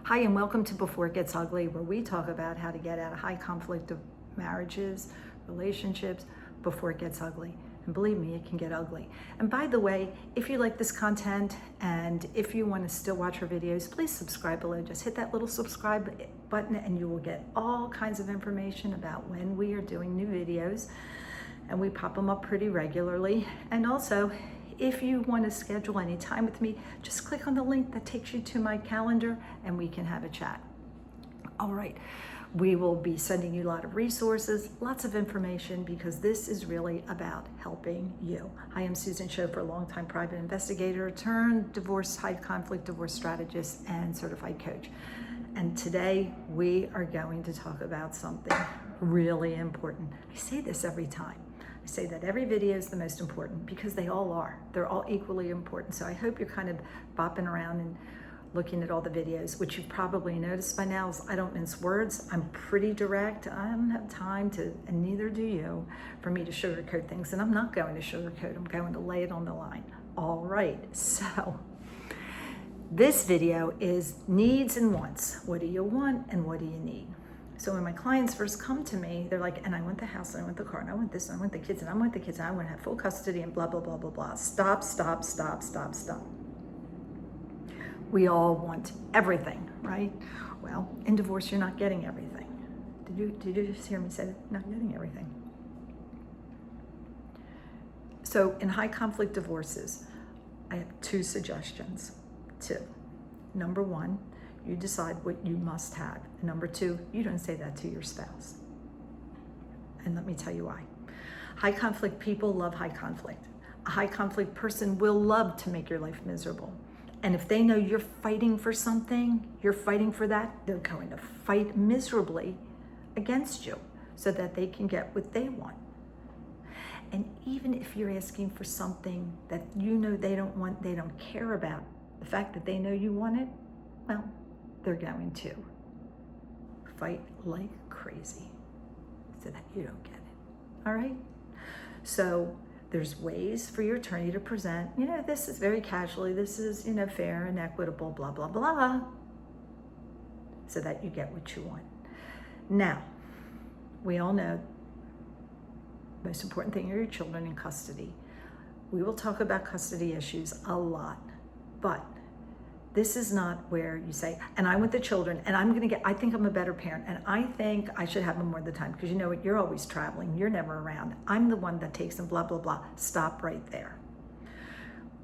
Hi, and welcome to Before It Gets Ugly, where we talk about how to get out of high conflict of marriages, relationships, before it gets ugly. And believe me, it can get ugly. And by the way, if you like this content and if you want to still watch our videos, please subscribe below. Just hit that little subscribe button and you will get all kinds of information about when we are doing new videos. And we pop them up pretty regularly. And also, if you want to schedule any time with me, just click on the link that takes you to my calendar and we can have a chat. All right, we will be sending you a lot of resources, lots of information, because this is really about helping you. I am Susan Schofer, longtime private investigator turned high conflict divorce strategist and certified coach. And today we are going to talk about something really important. I say this every time. I say that every video is the most important because they all are. They're all equally important. So I hope you're kind of bopping around and looking at all the videos, which you've probably noticed by now is I don't mince words. I'm pretty direct. I don't have time to, and neither do you, for me to sugarcoat things. And I'm not going to sugarcoat. I'm going to lay it on the line. All right. So this video is needs and wants. What do you want and what do you need? So when my clients first come to me, they're like, and I want the house, and I want the car, and I want this, and I want the kids, and I want the kids, and I want to have full custody, and blah, blah, blah, blah, blah. Stop, stop, stop, stop, stop. We all want everything, right? Well, in divorce, you're not getting everything. Did you just hear me say that? Not getting everything. So in high conflict divorces, I have two suggestions. Number one, you decide what you must have. Number two, you don't say that to your spouse. And let me tell you why. High conflict people love high conflict. A high conflict person will love to make your life miserable. And if they know you're fighting for something, you're fighting for that, they're going to fight miserably against you so that they can get what they want. And even if you're asking for something that you know they don't want, they don't care about, the fact that they know you want it, well, they're going to fight like crazy so that you don't get it. All right? So there's ways for your attorney to present, this is very casually, this is, fair and equitable, blah, blah, blah, so that you get what you want. Now, we all know the most important thing are your children in custody. We will talk about custody issues a lot, but this is not where you say, and I want the children, and I think I'm a better parent, and I think I should have them more of the time, because you know what, you're always traveling, you're never around. I'm the one that takes them, blah, blah, blah. Stop right there.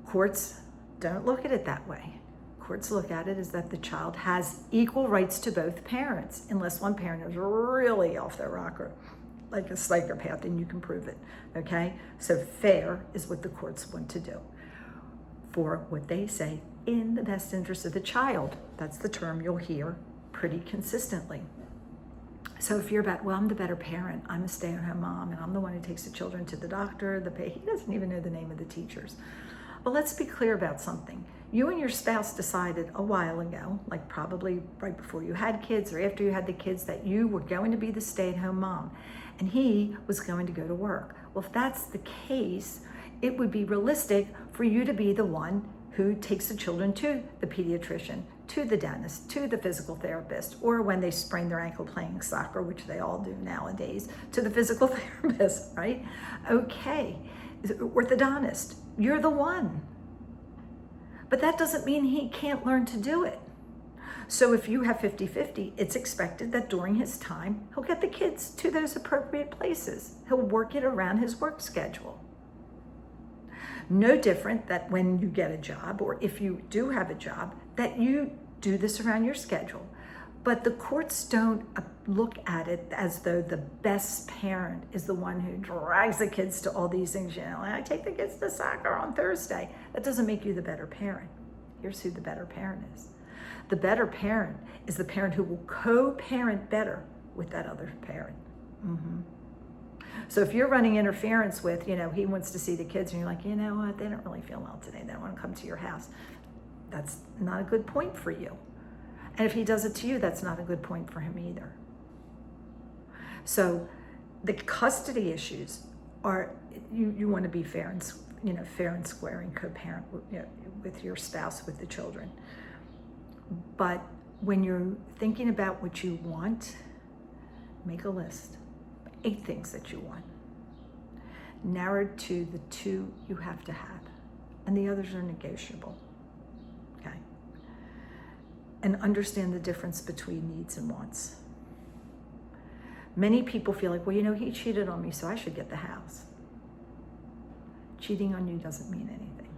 Courts don't look at it that way. Courts look at it as that the child has equal rights to both parents, unless one parent is really off their rocker, like a psychopath, and you can prove it, okay? So fair is what the courts want to do for what they say in the best interest of the child. That's the term you'll hear pretty consistently. So if you're about, well, I'm the better parent, I'm a stay-at-home mom, and I'm the one who takes the children to the doctor, he doesn't even know the name of the teachers. Well, let's be clear about something. You and your spouse decided a while ago, like probably right before you had kids or after you had the kids, that you were going to be the stay-at-home mom, and he was going to go to work. Well, if that's the case, it would be realistic for you to be the one who takes the children to the pediatrician, to the dentist, to the physical therapist, or when they sprain their ankle playing soccer, which they all do nowadays, to the physical therapist, right? Okay, orthodontist, you're the one. But that doesn't mean he can't learn to do it. So if you have 50-50, it's expected that during his time, he'll get the kids to those appropriate places. He'll work it around his work schedule. No different that when you get a job, or if you do have a job, that you do this around your schedule. But the courts don't look at it as though the best parent is the one who drags the kids to all these things. I take the kids to soccer on Thursday. That doesn't make you the better parent. Here's who the better parent is. The better parent is the parent who will co-parent better with that other parent. Mm-hmm. So if you're running interference with, he wants to see the kids, and you're like, you know what, they don't really feel well today, they don't want to come to your house, that's not a good point for you. And if he does it to you, that's not a good point for him either. So the custody issues are, you want to be fair and square and co-parent with your spouse, with the children. But when you're thinking about what you want, make a list. 8 things that you want. Narrow to the 2 you have to have, and the others are negotiable. Okay? And understand the difference between needs and wants. Many people feel like, well, you know, he cheated on me, so I should get the house. Cheating on you doesn't mean anything.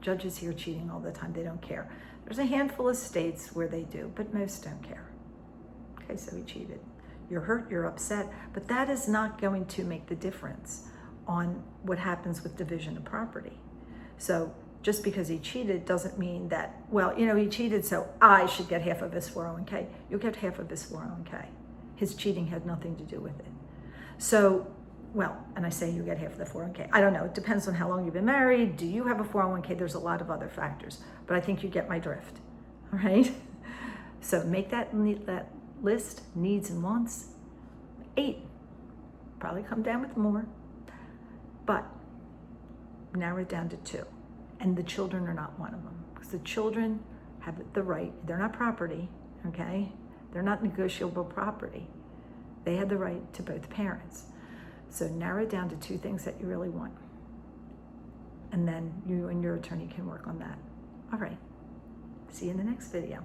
Judges hear cheating all the time. They don't care. There's a handful of states where they do, but most don't care. Okay, so he cheated. You're hurt, you're upset, but that is not going to make the difference on what happens with division of property. So just because he cheated doesn't mean that, well, you know, he cheated, so I should get half of his 401k. You'll get half of his 401k. His cheating had nothing to do with it. So, well, and I say you get half of the 401k. I don't know. It depends on how long you've been married. Do you have a 401k? There's a lot of other factors, but I think you get my drift. All right? So make that list, needs and wants. 8. Probably come down with more, but narrow it down to 2. And the children are not one of them, because the children have the right. They're not property, okay? They're not negotiable property. They had the right to both parents. So narrow it down to 2 things that you really want. And then you and your attorney can work on that. All right. See you in the next video.